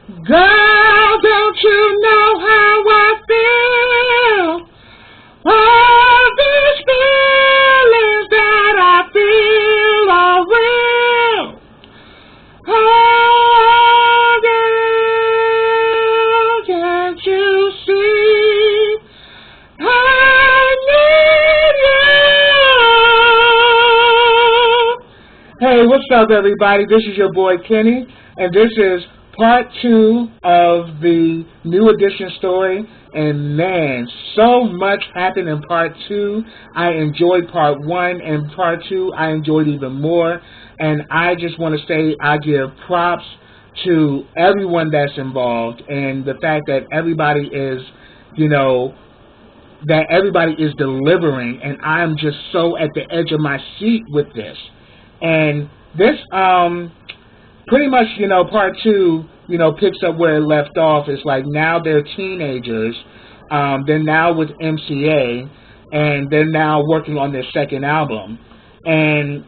Girl, don't you know how I feel? All these feelings that I feel are real. Oh, girl, can't you see? I need you. Hey, what's up, everybody? This is your boy Kenny, and this is part 2 of the new edition story. And man, so much happened in part 2. I enjoyed part 1, and part 2 I enjoyed even more. And I just want to say I give props to everyone that's involved, and the fact that everybody is, that everybody is delivering, and I'm just so at the edge of my seat with this. And this, pretty much, part 2, picks up where it left off. It's like now they're teenagers. They're now with MCA, and they're now working on their second album. And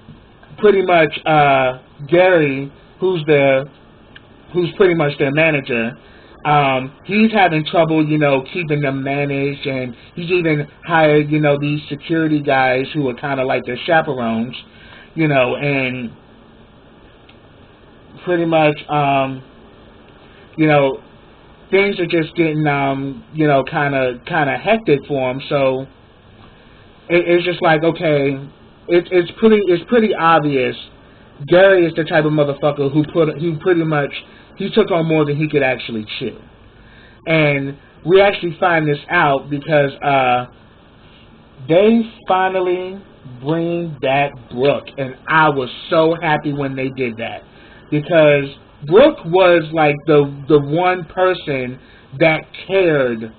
pretty much, Gary, who's pretty much their manager, he's having trouble, keeping them managed, and he's even hired, these security guys who are kind of like their chaperones, and pretty much, things are just getting, kind of hectic for him. So it's just like, okay, it's pretty obvious. Gary is the type of motherfucker who pretty much he took on more than he could actually chew, and we actually find this out because they finally bring back Brooke, and I was so happy when they did that, because Brooke was like the one person that cared,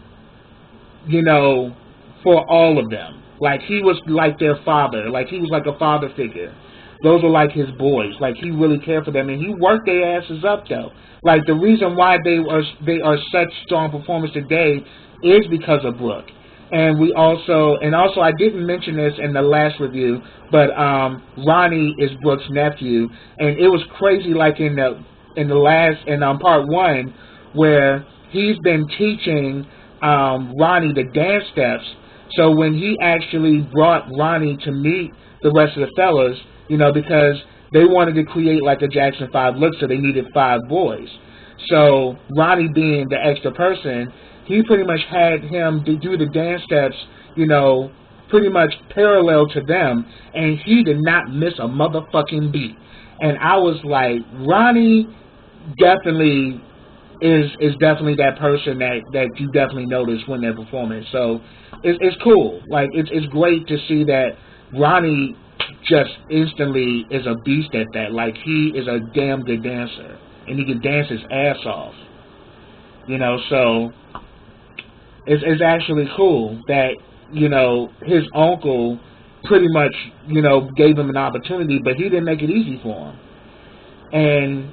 for all of them. Like, he was like their father. Like, he was like a father figure. Those were like his boys. Like, he really cared for them, and he worked their asses up, though. Like, the reason why they are such strong performers today is because of Brooke. And also I didn't mention this in the last review, but Ronnie is Brooke's nephew, and it was crazy. Like in part 1, where he's been teaching Ronnie the dance steps. So when he actually brought Ronnie to meet the rest of the fellas, because they wanted to create like a Jackson 5 look, so they needed 5 boys. So Ronnie, being the extra person, he pretty much had him to do the dance steps, pretty much parallel to them, and he did not miss a motherfucking beat. And I was like, Ronnie definitely is definitely that person that you definitely notice when they're performing. So it's cool. Like, it's great to see that Ronnie just instantly is a beast at that. Like, he is a damn good dancer, and he can dance his ass off. So it's actually cool that, his uncle pretty much, gave him an opportunity, but he didn't make it easy for him. And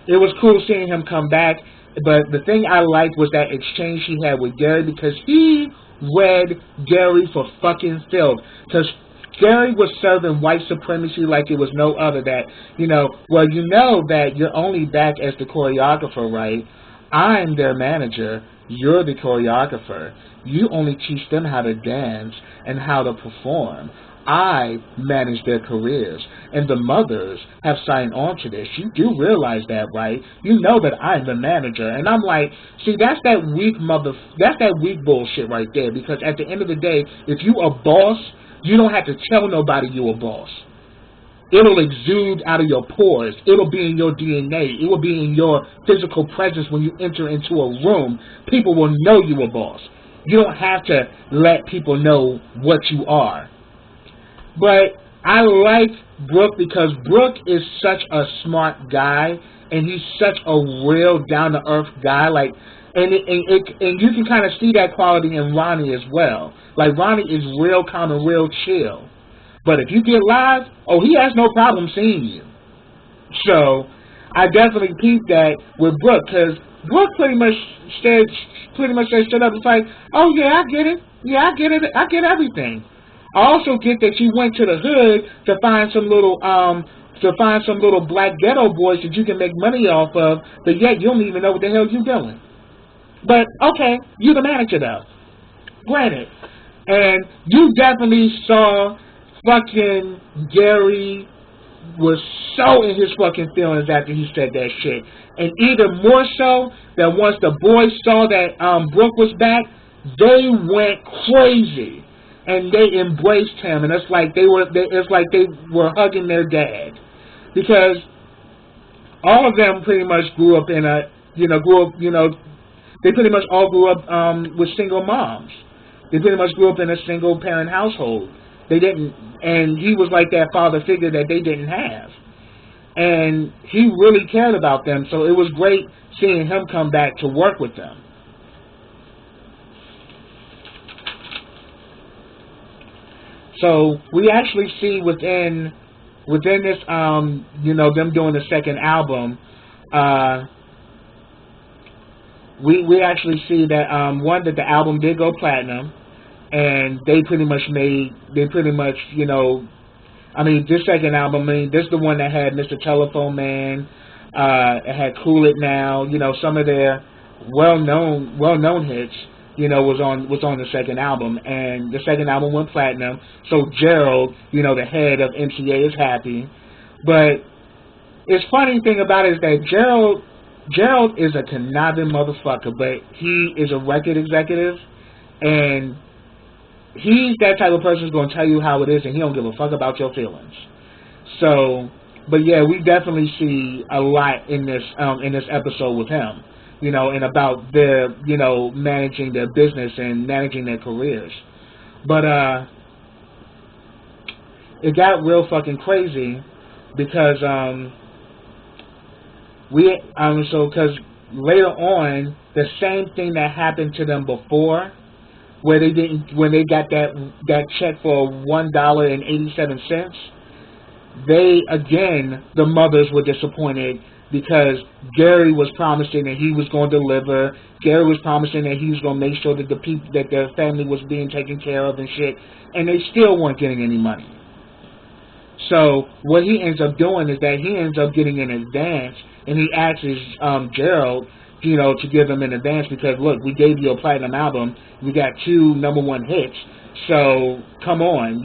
it was cool seeing him come back, but the thing I liked was that exchange he had with Gary, because he read Gary for fucking filth. Because Gary was serving white supremacy like it was no other. That, that you're only back as the choreographer, right? I'm their manager. You're the choreographer. You only teach them how to dance and how to perform. I manage their careers, and the mothers have signed on to this. You do realize that, right? You know that I'm the manager. And I'm like, see, that's that weak bullshit right there, because at the end of the day, if you a boss, you don't have to tell nobody you a boss. It'll exude out of your pores. It'll be in your DNA. It will be in your physical presence when you enter into a room. People will know you a boss. You don't have to let people know what you are. But I like Brooke because Brooke is such a smart guy, and he's such a real down-to-earth guy. Like, and you can kind of see that quality in Ronnie as well. Like, Ronnie is real calm and real chill. But if you get live, he has no problem seeing you. So I definitely peeped that with Brooke, because Brooke pretty much said straight up, it's like, oh yeah, I get it. Yeah, I get it. I get everything. I also get that you went to the hood to find some little to find some little black ghetto boys that you can make money off of, but yet you don't even know what the hell you're doing. But, okay, you're the manager, though. Granted. And you definitely saw fucking Gary was so in his fucking feelings after he said that shit. And even more so, that once the boys saw that Brooke was back, they went crazy. And they embraced him. And it's like they were hugging their dad. Because all of them pretty much grew up in a, they pretty much all grew up with single moms. They pretty much grew up in a single parent household. They didn't, and he was like that father figure that they didn't have. And he really cared about them, so it was great seeing him come back to work with them. So we actually see within this, them doing the second album, we actually see that that the album did go platinum, and they pretty much, this second album, this is the one that had Mr. Telephone Man, it had Cool It Now, some of their well-known hits, was on the second album, and the second album went platinum. So Gerald, the head of MCA, is happy. But it's funny thing about it is that Gerald is a conniving motherfucker, but he is a record executive, and he's that type of person who's going to tell you how it is, and he don't give a fuck about your feelings. So, but yeah, we definitely see a lot in this episode with him. And about their, managing their business and managing their careers. But, it got real fucking crazy because, because later on, the same thing that happened to them before, when they got that check for $1.87, the mothers were disappointed, because Gary was promising that he was going to deliver. Gary was promising that he was going to make sure that the people, that their family was being taken care of and shit, and they still weren't getting any money. So what he ends up doing is that he ends up getting an advance, and he asks Gerald, to give him an advance because, look, we gave you a platinum album, we got 2 #1 hits, so come on,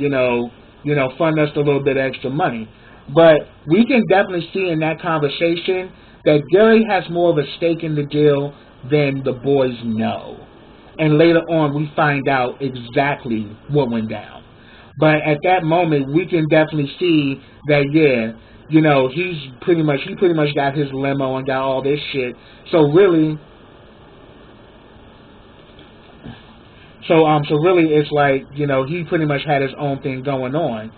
fund us a little bit of extra money. But we can definitely see in that conversation that Gary has more of a stake in the deal than the boys know. And later on, we find out exactly what went down. But at that moment, we can definitely see that, he pretty much got his limo and got all this shit. So really, it's like, he pretty much had his own thing going on.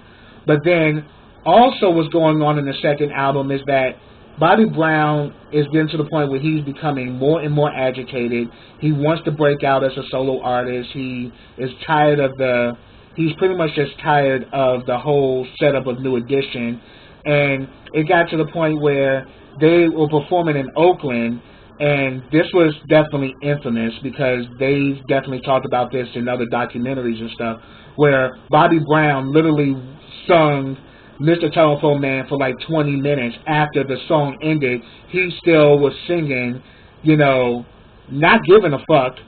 But then, also what's going on in the second album is that Bobby Brown is getting to the point where he's becoming more and more agitated. He wants to break out as a solo artist. He's pretty much just tired of the whole setup of New Edition. And it got to the point where they were performing in Oakland, and this was definitely infamous because they definitely talked about this in other documentaries and stuff, where Bobby Brown literally sung Mr. Telephone Man for like 20 minutes. After the song ended, he still was singing, not giving a fuck,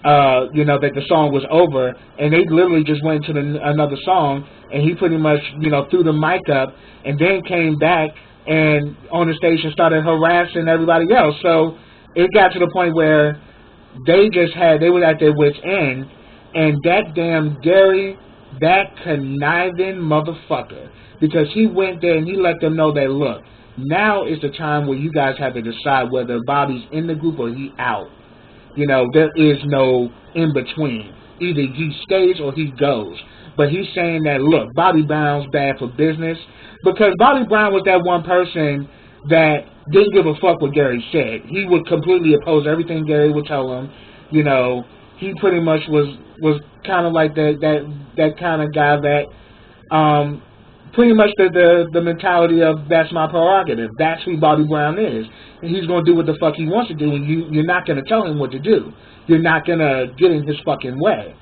that the song was over, and they literally just went to another song, and he pretty much, threw the mic up, and then came back and on the stage and started harassing everybody else. So it got to the point where they were at their wits' end, and that damn Gary, that conniving motherfucker, because he went there and he let them know that, look, now is the time where you guys have to decide whether Bobby's in the group or he out. There is no in between. Either he stays or he goes. But he's saying that, look, Bobby Brown's bad for business, because Bobby Brown was that one person that didn't give a fuck what Gary said. He would completely oppose everything Gary would tell him. He pretty much was kind of like that kind of guy that pretty much the mentality of that's my prerogative. That's who Bobby Brown is. And he's going to do what the fuck he wants to do, and you're not going to tell him what to do. You're not going to get in his fucking way.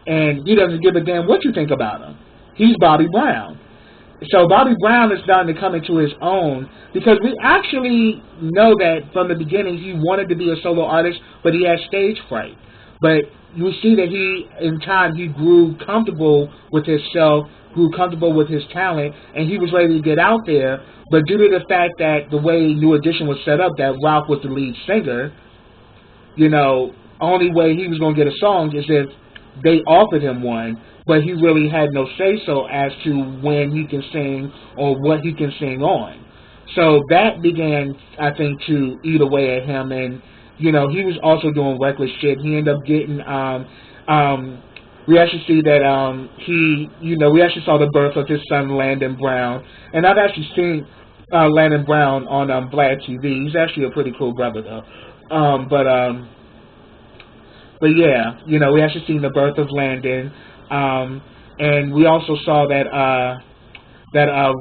And he doesn't give a damn what you think about him. He's Bobby Brown. So Bobby Brown is starting to come into his own, because we actually know that from the beginning he wanted to be a solo artist, but he had stage fright. But you see that in time, he grew comfortable with himself, grew comfortable with his talent, and he was ready to get out there. But due to the fact that the way New Edition was set up, that Ralph was the lead singer, only way he was going to get a song is if they offered him one, but he really had no say-so as to when he can sing or what he can sing on. So that began, I think, to eat away at him, and he was also doing reckless shit. He ended up getting, we actually see that we actually saw the birth of his son, Landon Brown, and I've actually seen Landon Brown on Vlad TV. He's actually a pretty cool brother, though. But yeah, we actually seen the birth of Landon, and we also saw that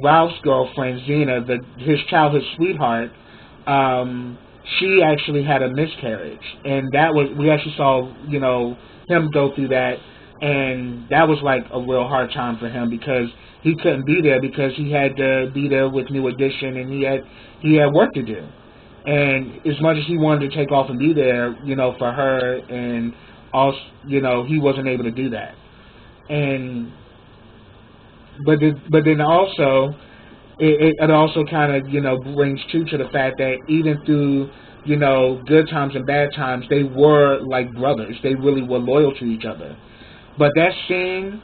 Ralph's girlfriend, Zena, his childhood sweetheart, she actually had a miscarriage, and we actually saw him go through that, and that was like a real hard time for him, because he couldn't be there because he had to be there with New Edition, and he had work to do. And as much as he wanted to take off and be there, for her, and also, he wasn't able to do that. And but then also, it also kind of brings true to the fact that even through good times and bad times, they were like brothers. They really were loyal to each other. But that scene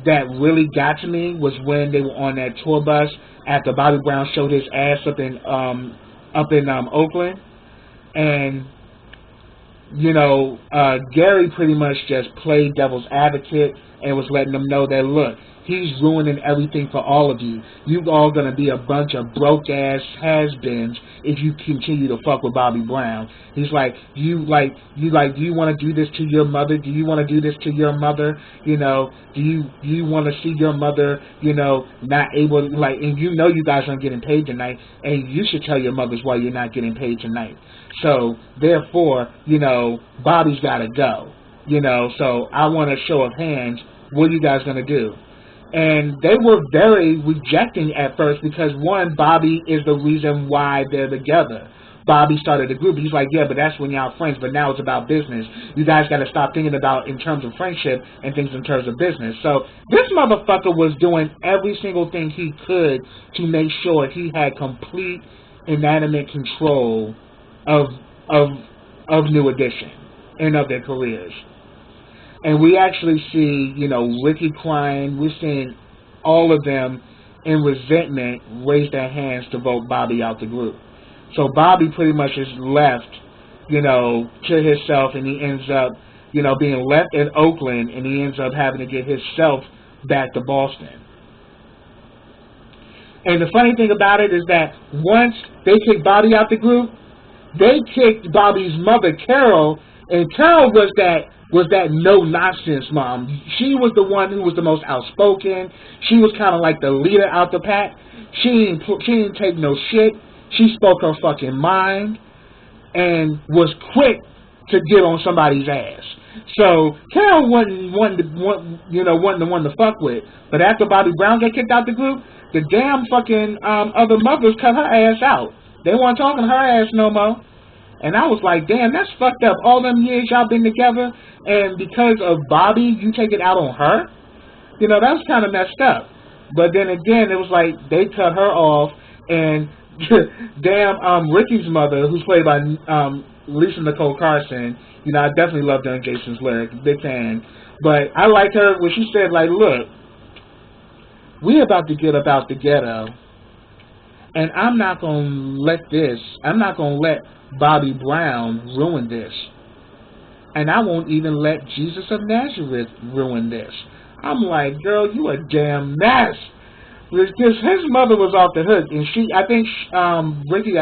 that really got to me was when they were on that tour bus after Bobby Brown showed his ass up in Oakland, and Gary pretty much just played devil's advocate and was letting them know that, look, he's ruining everything for all of you. You all gonna be a bunch of broke ass has-beens if you continue to fuck with Bobby Brown. He's like, do you want to do this to your mother? Do you want to do this to your mother? Do you want to see your mother, not able to, and you guys aren't getting paid tonight, and you should tell your mothers why you're not getting paid tonight. So therefore, Bobby's gotta go. So I want a show of hands. What are you guys gonna do? And they were very rejecting at first because, one, Bobby is the reason why they're together. Bobby started the group. He's like, yeah, but that's when y'all friends, but now it's about business. You guys got to stop thinking about in terms of friendship and things in terms of business. So this motherfucker was doing every single thing he could to make sure he had complete inanimate control of New Edition and of their careers. And we actually see, Ricky crying. We're seeing all of them in resentment raise their hands to vote Bobby out the group. So Bobby pretty much is left, to himself, and he ends up, being left in Oakland, and he ends up having to get himself back to Boston. And the funny thing about it is that once they kicked Bobby out the group, they kicked Bobby's mother, Carol, and Carol was that no-nonsense mom. She was the one who was the most outspoken. She was kind of like the leader out the pack. She didn't take no shit. She spoke her fucking mind and was quick to get on somebody's ass. So Carol wasn't the one to fuck with. But after Bobby Brown got kicked out the group, the damn fucking other mothers cut her ass out. They weren't talking to her ass no more. And I was like, damn, that's fucked up. All them years y'all been together, and because of Bobby, you take it out on her? That was kind of messed up. But then again, it was like they cut her off, and damn Ricky's mother, who's played by Lisa Nicole Carson, I definitely loved her in Jason's Lyric, big fan. But I liked her when she said, like, look, we about to get up out the ghetto, and I'm not going to let Bobby Brown ruin this. And I won't even let Jesus of Nazareth ruin this. I'm like, girl, you a damn mess. Because his mother was off the hook, and Ricky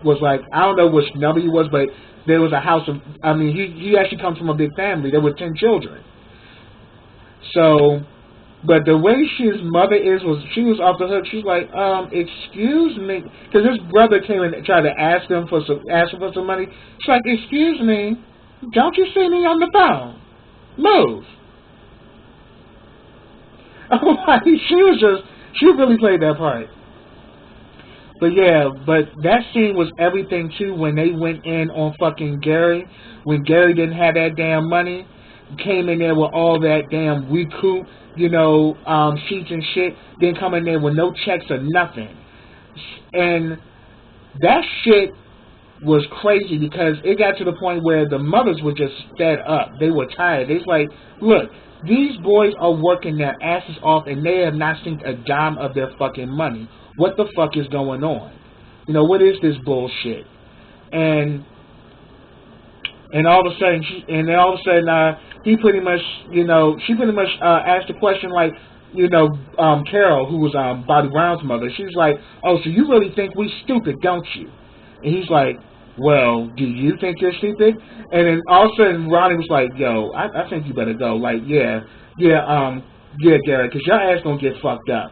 was like, I don't know which number he was, but there was a house of, he actually comes from a big family. There were 10 children. So, but the way his mother she was off the hook. She's like, excuse me, because his brother came and tried to ask him for some money. She's like, excuse me, don't you see me on the phone? Move. Like, she really played that part. But yeah, but that scene was everything too when they went in on fucking Gary, when Gary didn't have that damn money, came in there with all that damn recoup, sheets and shit, then come in there with no checks or nothing. And that shit was crazy because it got to the point where the mothers were just fed up. They were tired. They was like, look, these boys are working their asses off and they have not seen a dime of their fucking money. What the fuck is going on? What is this bullshit? And all of a sudden, he pretty much, she pretty much asked the question like, Carol, who was Bobby Brown's mother, she was like, oh, so you really think we stupid, don't you? And he's like, well, do you think you're stupid? And then all of a sudden, Ronnie was like, yo, I think you better go. Like, yeah, Gary, because your ass gonna get fucked up.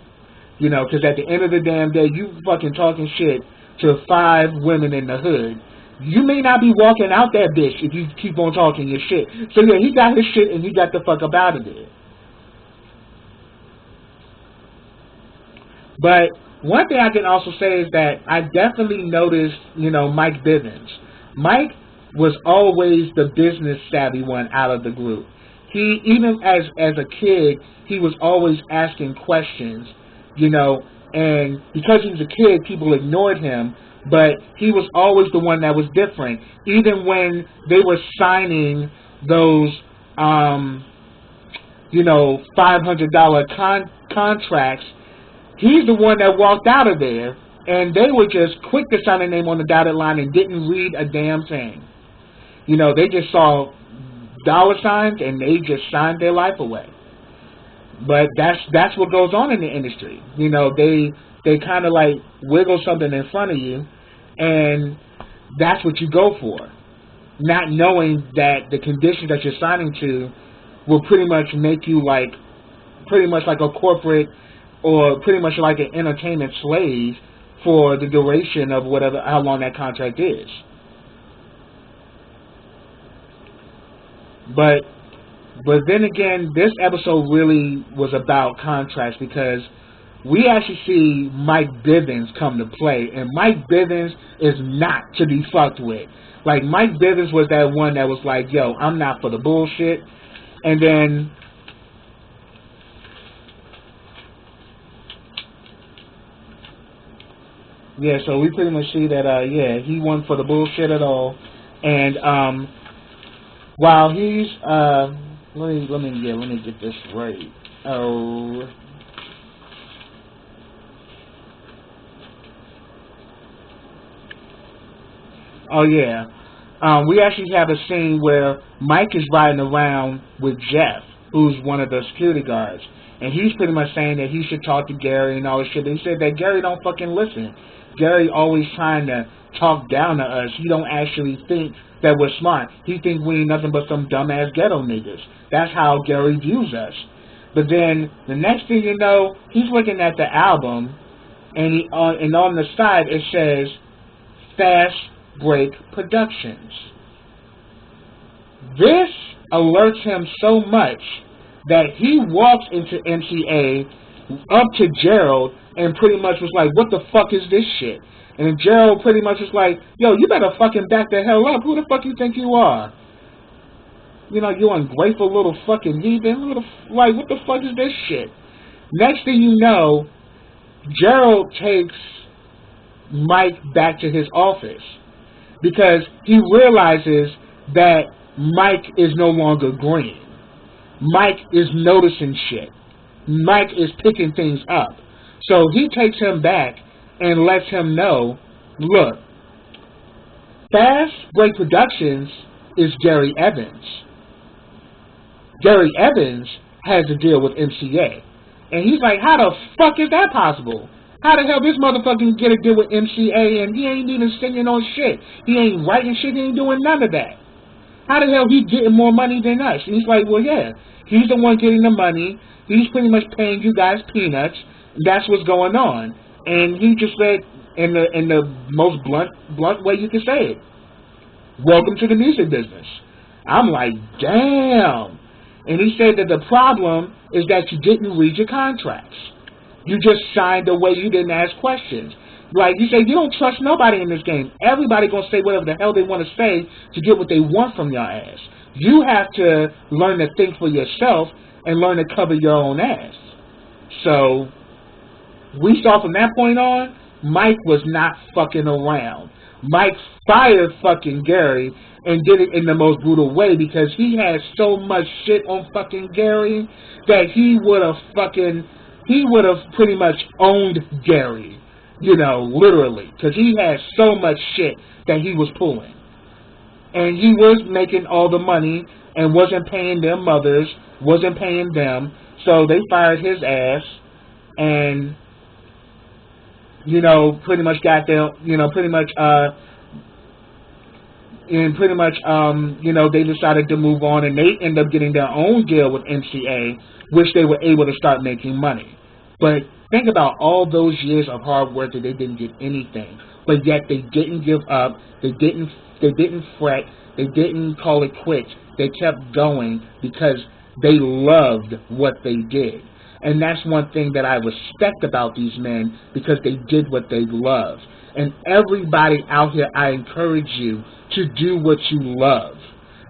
Because at the end of the damn day, you fucking talking shit to 5 women in the hood. You may not be walking out that bitch if you keep on talking your shit. So yeah, he got his shit and he got the fuck up out of there. But one thing I can also say is that I definitely noticed, Mike Bivins. Mike was always the business savvy one out of the group. He, even as a kid, he was always asking questions, and because he was a kid, people ignored him, but he was always the one that was different. Even when they were signing those, $500 contracts, he's the one that walked out of there, and they were just quick to sign their name on the dotted line and didn't read a damn thing. They just saw dollar signs and they just signed their life away. But that's what goes on in the industry. They kind of like wiggle something in front of you, and that's what you go for, not knowing that the conditions that you're signing to will pretty much make you pretty much like a corporate or pretty much like an entertainment slave for the duration of how long that contract is. But then again, this episode really was about contracts because we actually see Mike Bivins come to play, and Mike Bivins is not to be fucked with. Like, Mike Bivins was that one that was like, yo, I'm not for the bullshit. And then yeah, so we pretty much see that he wasn't for the bullshit at all. And while he's let me get this right. Oh yeah. We actually have a scene where Mike is riding around with Jeff, who's one of the security guards, and he's pretty much saying that he should talk to Gary and all this shit. He said that Gary don't fucking listen. Gary always trying to talk down to us. He don't actually think that we're smart. He thinks we ain't nothing but some dumbass ghetto niggas. That's how Gary views us. But then the next thing you know, he's looking at the album, and and on the side it says Fast Break Productions. This alerts him so much that he walks into MCA up to Gerald and pretty much was like, what the fuck is this shit? And Gerald pretty much was like, yo, you better fucking back the hell up. Who the fuck you think you are? You ungrateful little fucking heathen. What the fuck is this shit? Next thing you know, Gerald takes Mike back to his office because he realizes that Mike is no longer green. Mike is noticing shit. Mike is picking things up. So he takes him back and lets him know, look, Fast Break Productions is Gary Evans. Gary Evans has a deal with MCA. And he's like, how the fuck is that possible? How the hell this motherfucker get a deal with MCA and he ain't even singing on shit? He ain't writing shit, he ain't doing none of that. How the hell he getting more money than us? And he's like, well, yeah, he's the one getting the money. He's pretty much paying you guys peanuts. That's what's going on. And he just said, in the most blunt way you can say it, welcome to the music business. I'm like, damn. And he said that the problem is that you didn't read your contracts. You just signed away. You didn't ask questions. Like you say, you don't trust nobody in this game. Everybody gonna say whatever the hell they want to say to get what they want from your ass. You have to learn to think for yourself and learn to cover your own ass. So we saw from that point on, Mike was not fucking around. Mike fired fucking Gary and did it in the most brutal way because he had so much shit on fucking Gary that he would have pretty much owned Gary, you know, literally, because he had so much shit that he was pulling. And he was making all the money and wasn't paying their mothers, wasn't paying them, so they fired his ass and, you know, pretty much got their, you know, you know, they decided to move on, and they ended up getting their own deal with MCA, which they were able to start making money. But think about all those years of hard work that they didn't get anything, but yet they didn't give up, they didn't fret, they didn't call it quits, they kept going because they loved what they did. And that's one thing that I respect about these men, because they did what they love. And everybody out here, I encourage you to do what you love,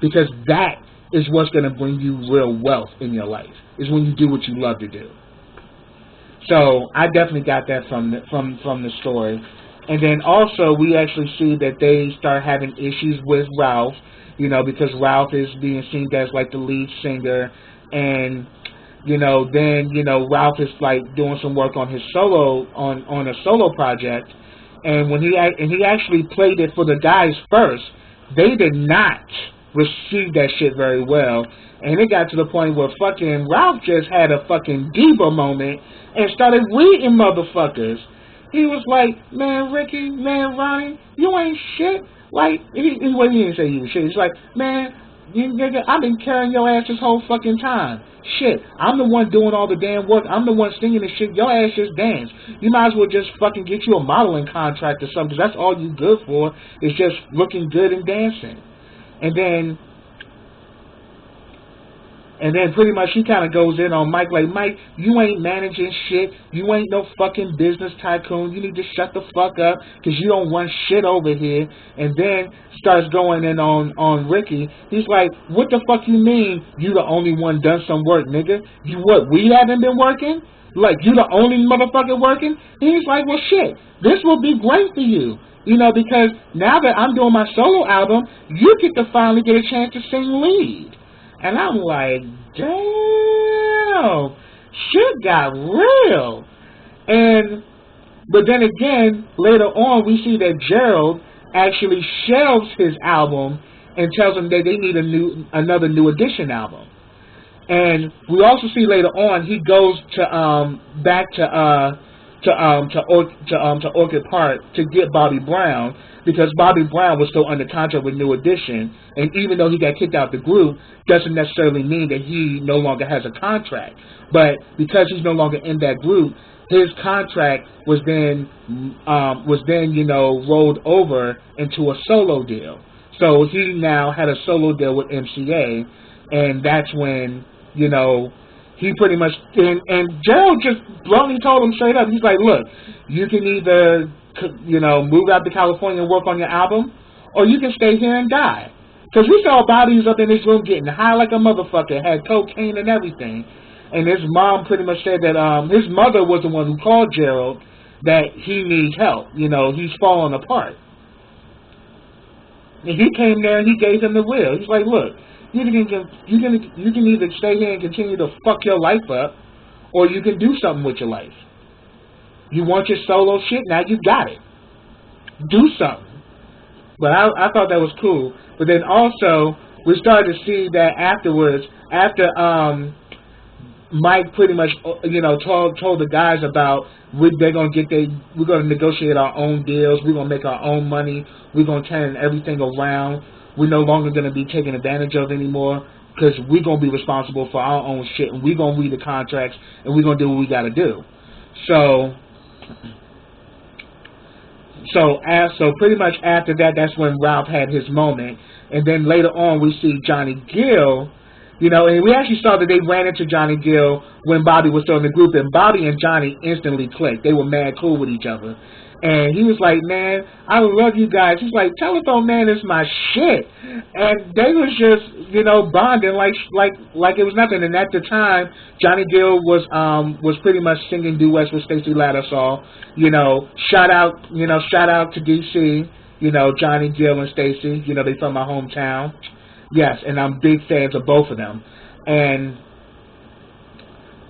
because that is what's going to bring you real wealth in your life, is when you do what you love to do. So I definitely got that from the story. And then also we actually see that they start having issues with Ralph, you know, because Ralph is being seen as like the lead singer, and you know, then, you know, Ralph is like doing some work on his solo, on a solo project, and when he actually played it for the guys first, they did not receive that shit very well, and it got to the point where fucking Ralph just had a fucking diva moment and started reading motherfuckers. He was like, man, Ricky, man, Ronnie, you ain't shit. Like, he didn't say he was shit. He's like, man, you nigga, I've been carrying your ass this whole fucking time. Shit, I'm the one doing all the damn work. I'm the one singing the shit. Your ass just dance. You might as well just fucking get you a modeling contract or something, because that's all you good for, is just looking good and dancing. And then pretty much he kind of goes in on Mike, like, Mike, you ain't managing shit. You ain't no fucking business tycoon. You need to shut the fuck up, because you don't run shit over here. And then starts going in on Ricky. He's like, what the fuck you mean you the only one done some work, nigga? You what, we haven't been working? Like, you the only motherfucker working? And he's like, well, shit, this will be great for you. You know, because now that I'm doing my solo album, you get to finally get a chance to sing lead. And I'm like, damn, shit got real. But then again, later on, we see that Gerald actually shelves his album and tells them that they need another New Edition album. And we also see later on he goes to back to Orchid Park to get Bobby Brown, because Bobby Brown was still under contract with New Edition, and even though he got kicked out the group, doesn't necessarily mean that he no longer has a contract. But because he's no longer in that group, his contract was then you know, rolled over into a solo deal. So he now had a solo deal with MCA, and that's when, you know, he pretty much, and Gerald just bluntly told him straight up, he's like, look, you can either, you know, move out to California and work on your album, or you can stay here and die. Because we saw bodies up in this room getting high like a motherfucker, had cocaine and everything. And his mom pretty much said that his mother was the one who called Gerald that he needs help. You know, he's falling apart. And he came there and he gave him the will. He's like, look, you can either stay here and continue to fuck your life up, or you can do something with your life. You want your solo shit? Now you got it. Do something. But I thought that was cool. But then also, we started to see that afterwards, after Mike pretty much, you know, told the guys about we're going to negotiate our own deals, we're going to make our own money, we're going to turn everything around, we're no longer going to be taken advantage of anymore, because we're going to be responsible for our own shit, and we're going to read the contracts, and we're going to do what we got to do. So pretty much after that, that's when Ralph had his moment. And then later on, we see Johnny Gill You know, and we actually saw that they ran into Johnny Gill when Bobby was still in the group, and Bobby and Johnny instantly clicked. They were mad cool with each other. And he was like, man, I love you guys. He's like, Telephone Man is my shit. And they was just, you know, bonding like it was nothing. And at the time, Johnny Gill was pretty much singing duets with Stacey Lattisaw. You know, shout out to DC. You know, Johnny Gill and Stacey. You know, they from my hometown. Yes, and I'm big fans of both of them. And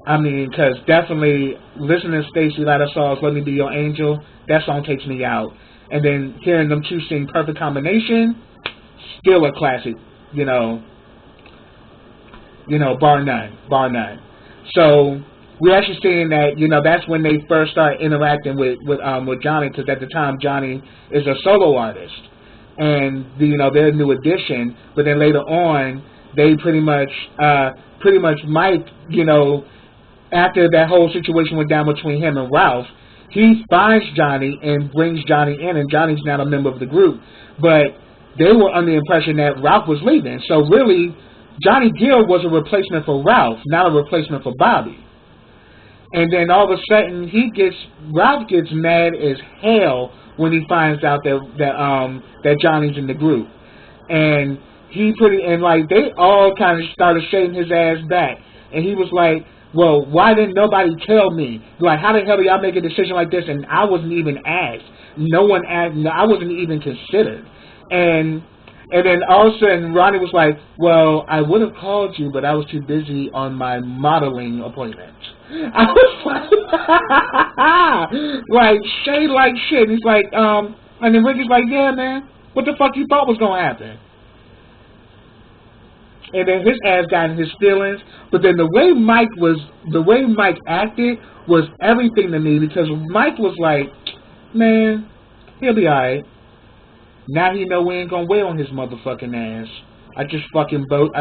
I mean, because definitely listening to Stacey Lattisaw's "Let Me Be Your Angel," that song takes me out. And then hearing them two sing "Perfect Combination," still a classic, you know, bar none. So we're actually seeing that, you know, that's when they first start interacting with Johnny, because at the time Johnny is a solo artist, and you know, they're a new addition. But then later on, they pretty much Mike, you know, after that whole situation went down between him and Ralph, he finds Johnny and brings Johnny in, and Johnny's now a member of the group. But they were under the impression that Ralph was leaving. So really, Johnny Gill was a replacement for Ralph, not a replacement for Bobby. And then all of a sudden, Ralph gets mad as hell when he finds out that Johnny's in the group. And they all kind of started shading his ass back. And he was like, well, why didn't nobody tell me? Like, how the hell do y'all make a decision like this? And I wasn't even asked. No one asked. I wasn't even considered. And then all of a sudden, Ronnie was like, well, I would have called you, but I was too busy on my modeling appointment. I was like shade like shit. He's like, and then Ricky's like, yeah, man, what the fuck you thought was going to happen? And then his ass got in his feelings. But then the way Mike acted was everything to me, because Mike was like, man, he'll be alright. Now he know we ain't gonna wait on his motherfucking ass. I just fucking burst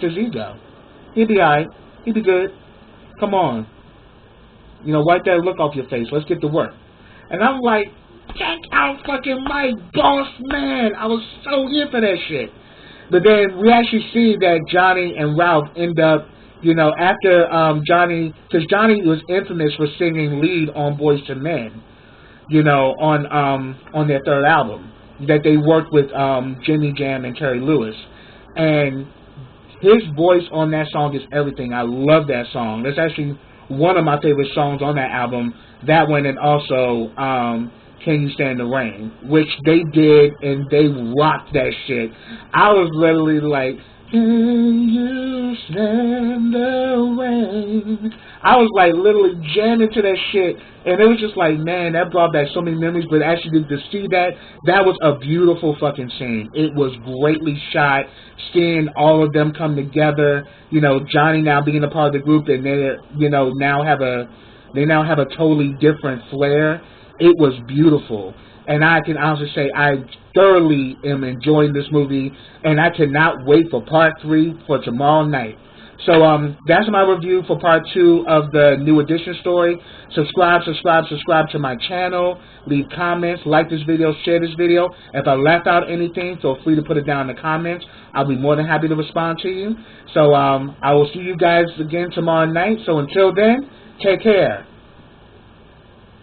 his ego. He'll be alright. He'll be good. Come on. You know, wipe that look off your face. Let's get to work. And I'm like, check out fucking Mike, boss man. I was so here for that shit. But then we actually see that Johnny and Ralph end up, you know, after Johnny, because Johnny was infamous for singing lead on Boyz II Men, you know, on their third album, that they worked with Jimmy Jam and Terry Lewis. And his voice on that song is everything. I love that song. That's actually one of my favorite songs on that album. That one, and also Can You Stand the Rain, which they did, and they rocked that shit. I was literally like, can you stand the rain? I was like literally jamming to that shit, and it was just like, man, that brought back so many memories. But actually to see that was a beautiful fucking scene. It was greatly shot, seeing all of them come together, you know, Johnny now being a part of the group, and they, you know, now have a totally different flair. It was beautiful, and I can honestly say I thoroughly am enjoying this movie, and I cannot wait for part 3 for tomorrow night. So that's my review for part 2 of the New Edition story. Subscribe to my channel. Leave comments, like this video, share this video. If I left out anything, feel free to put it down in the comments. I'll be more than happy to respond to you. So I will see you guys again tomorrow night. So until then, take care.